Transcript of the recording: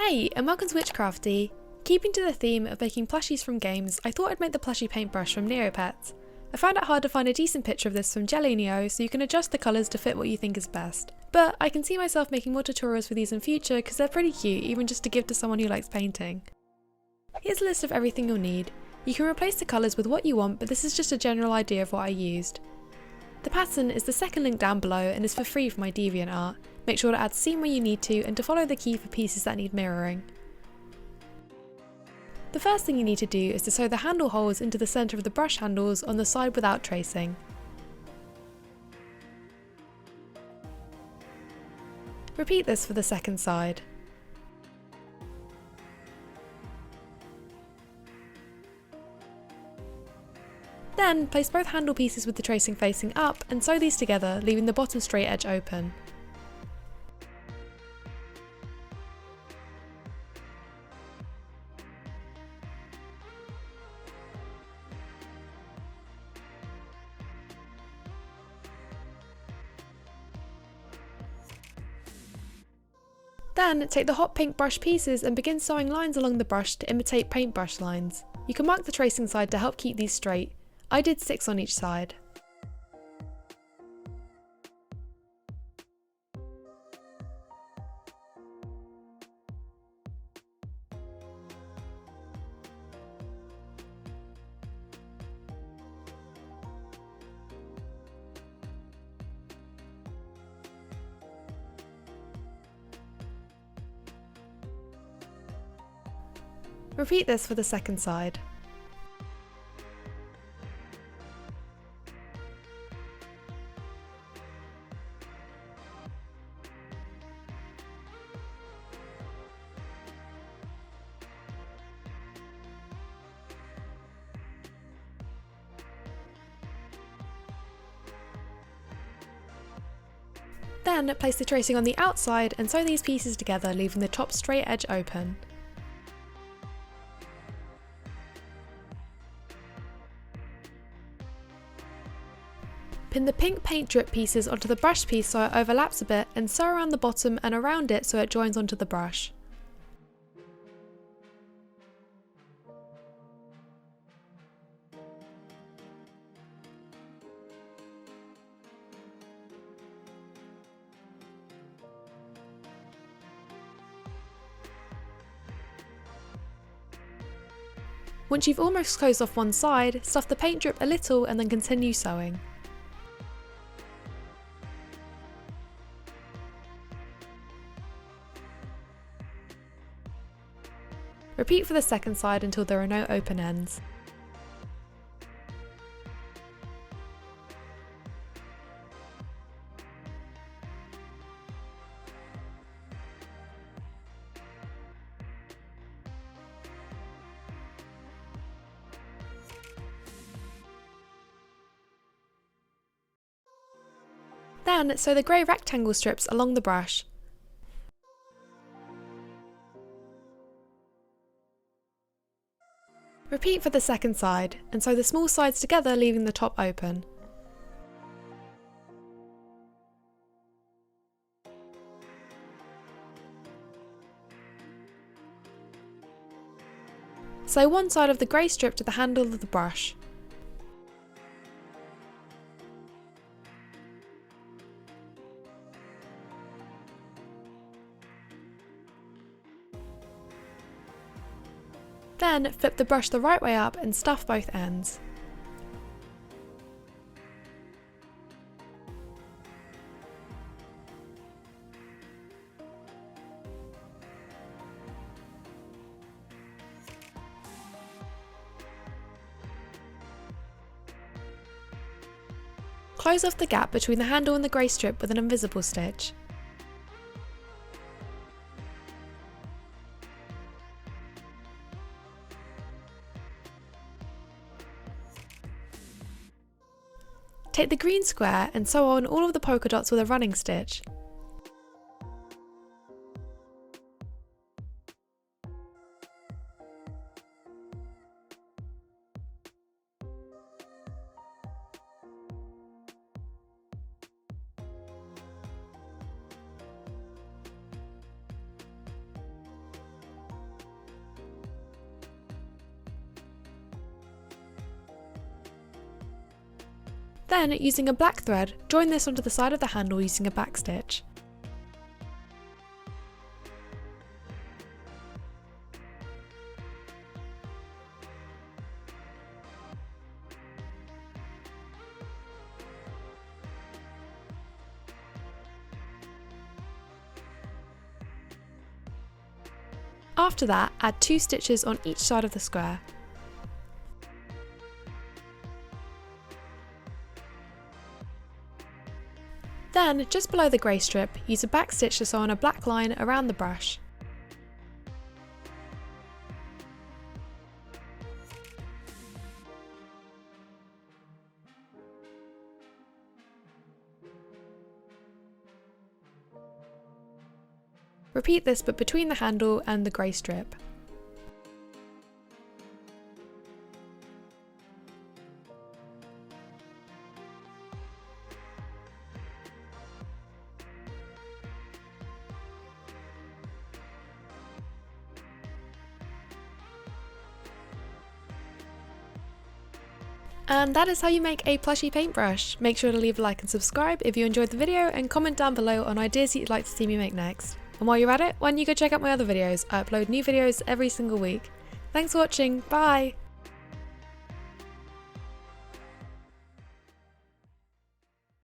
Hey, and welcome to Witchcrafty! Keeping to the theme of making plushies from games, I thought I'd make the plushie paintbrush from Neopets. I found it hard to find a decent picture of this from Jelly Neo, so you can adjust the colours to fit what you think is best. But I can see myself making more tutorials for these in future because they're pretty cute, even just to give to someone who likes painting. Here's a list of everything you'll need. You can replace the colours with what you want, but this is just a general idea of what I used. The pattern is the second link down below and is for free for my DeviantArt. Make sure to add seam where you need to and to follow the key for pieces that need mirroring. The first thing you need to do is to sew the handle holes into the centre of the brush handles on the side without tracing. Repeat this for the second side. Then place both handle pieces with the tracing facing up and sew these together, leaving the bottom straight edge open. Then take the hot pink brush pieces and begin sewing lines along the brush to imitate paintbrush lines. You can mark the tracing side to help keep these straight. I did 6 on each side. Repeat this for the second side. Then place the tracing on the outside and sew these pieces together, leaving the top straight edge open. Pin the pink paint drip pieces onto the brush piece so it overlaps a bit and sew around the bottom and around it so it joins onto the brush. Once you've almost closed off one side, stuff the paint drip a little and then continue sewing. Repeat for the second side until there are no open ends. Then sew the grey rectangle strips along the brush. Repeat for the second side, and sew the small sides together, leaving the top open. Sew one side of the grey strip to the handle of the brush. Then flip the brush the right way up and stuff both ends. Close off the gap between the handle and the grey strip with an invisible stitch. Take the green square and sew on all of the polka dots with a running stitch. Then, using a black thread, join this onto the side of the handle using a backstitch. After that, add 2 stitches on each side of the square. Then, just below the grey strip, use a backstitch to sew on a black line around the brush. Repeat this but between the handle and the grey strip. And that is how you make a plushie paintbrush. Make sure to leave a like and subscribe if you enjoyed the video, and comment down below on ideas you'd like to see me make next. And while you're at it, why don't you go check out my other videos? I upload new videos every single week. Thanks for watching, bye!